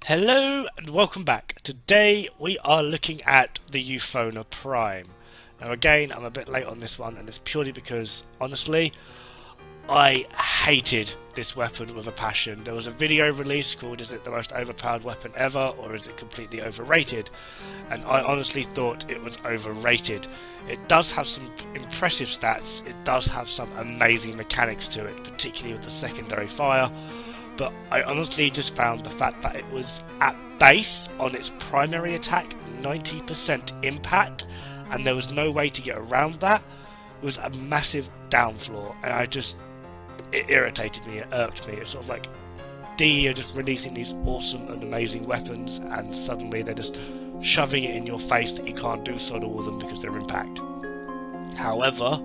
Hello and welcome back. Today we are looking at the Euphona Prime. Now again, I'm a bit late on this one, and it's purely because, honestly, I hated this weapon with a passion. There was a video released called "Is it the most overpowered weapon ever, or is it completely overrated?" And I honestly thought it was overrated. It does have some impressive stats, it does have some amazing mechanics to it, particularly with the secondary fire. But I honestly just found the fact that it was at base on its primary attack 90% impact, and there was no way to get around that, was a massive downflaw. And it irritated me, it irked me. It's sort of like D are just releasing these awesome and amazing weapons, and suddenly they're just shoving it in your face that you can't do sod all with them because they're impact. However,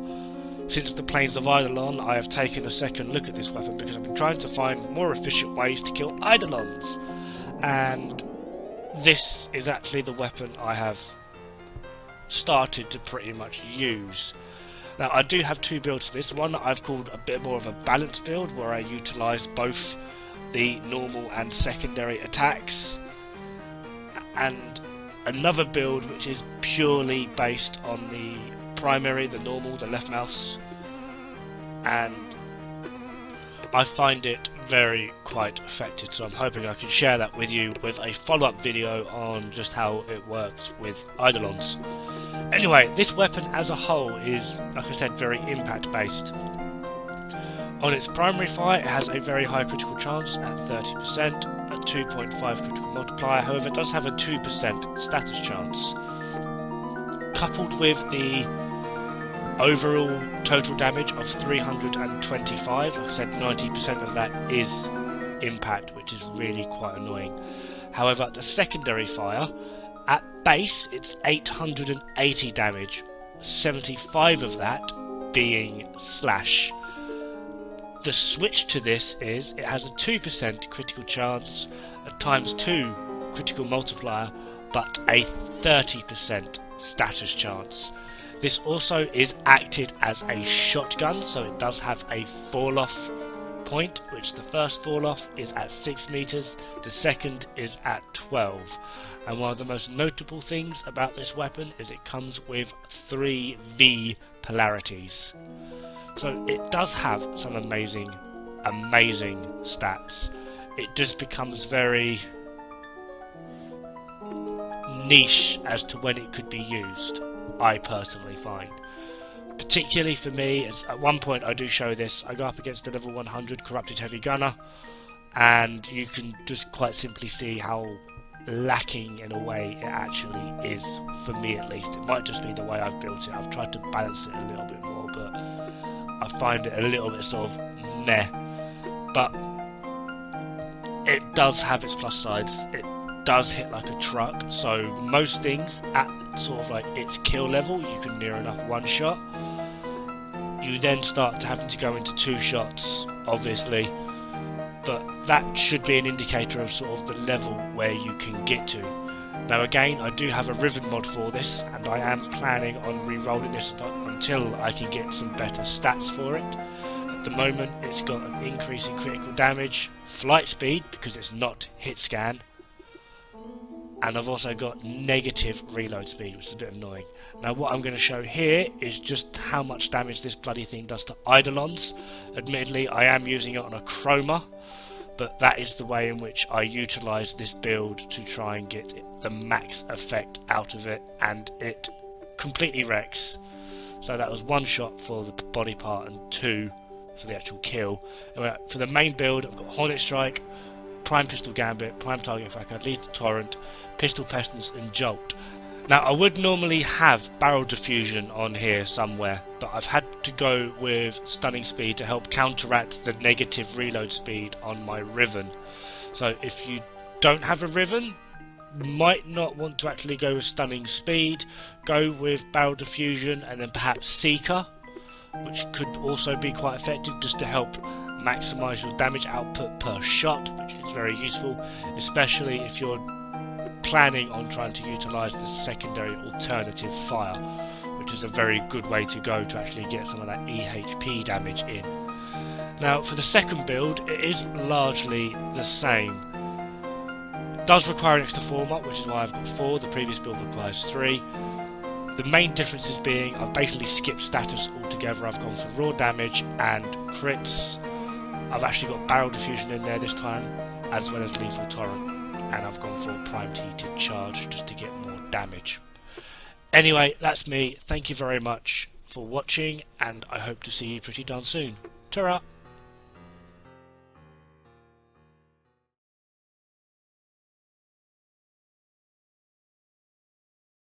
since the Plains of Eidolon, I have taken a second look at this weapon because I've been trying to find more efficient ways to kill Eidolons, and this is actually the weapon I have started to pretty much use. Now, I do have two builds for this. One that I've called a bit more of a balanced build, where I utilise both the normal and secondary attacks, and another build which is purely based on the primary, the normal, the left mouse, and I find it quite effective, so I'm hoping I can share that with you with a follow-up video on just how it works with Eidolons. Anyway, this weapon as a whole is, like I said, very impact based. On its primary fire, it has a very high critical chance at 30%, a 2.5 critical multiplier. However, it does have a 2% status chance. Coupled with the overall total damage of 325, like I said, 90% of that is impact, which is really quite annoying. However, the secondary fire, at base, it's 880 damage, 75 of that being slash. The switch to this is it has a 2% critical chance, a ×2 critical multiplier, but a 30% status chance. This also is acted as a shotgun, so it does have a fall-off point, which the first fall-off is at 6 meters, the second is at 12. And one of the most notable things about this weapon is it comes with 3 V polarities. So it does have some amazing stats. It just becomes very niche as to when it could be used, I personally find. Particularly for me, as at one point I do show this, I go up against a level 100 corrupted heavy gunner, and you can just quite simply see how lacking in a way it actually is, for me at least. It might just be the way I've built it. I've tried to balance it a little bit more, but I find it a little bit sort of meh. But it does have its plus sides. It does hit like a truck, so most things at sort of like its kill level you can near enough one shot. You then start to having to go into 2 shots, obviously, but that should be an indicator of sort of the level where you can get to. Now again, I do have a Riven mod for this, and I am planning on re-rolling this until I can get some better stats for it. At the moment it's got an increase in critical damage, flight speed because it's not hit scan, and I've also got negative reload speed, which is a bit annoying. Now what I'm going to show here is just how much damage this bloody thing does to Eidolons. Admittedly, I am using it on a chroma, but that is the way in which I utilise this build to try and get the max effect out of it, and it completely wrecks. So that was 1 shot for the body part and 2 for the actual kill. Anyway, for the main build, I've got Hornet Strike, Prime Pistol Gambit, Prime Target Cracker, Lethal Torrent, Pistol Pestilence and Jolt. Now I would normally have Barrel Diffusion on here somewhere, but I've had to go with Stunning Speed to help counteract the negative reload speed on my Riven. So if you don't have a Riven, you might not want to actually go with Stunning Speed. Go with Barrel Diffusion and then perhaps Seeker, which could also be quite effective just to help maximise your damage output per shot, which is very useful, especially if you're planning on trying to utilise the secondary alternative fire, which is a very good way to go to actually get some of that EHP damage in. Now for the second build, it is largely the same. Does require an extra 4 mod, which is why I've got 4. The previous build requires 3. The main differences being I've basically skipped status altogether. I've gone for raw damage and crits. I've actually got barrel diffusion in there this time, as well as lethal torrent, and I've gone for primed heated charge just to get more damage. Anyway, that's me. Thank you very much for watching, and I hope to see you pretty darn soon. Ta-ra!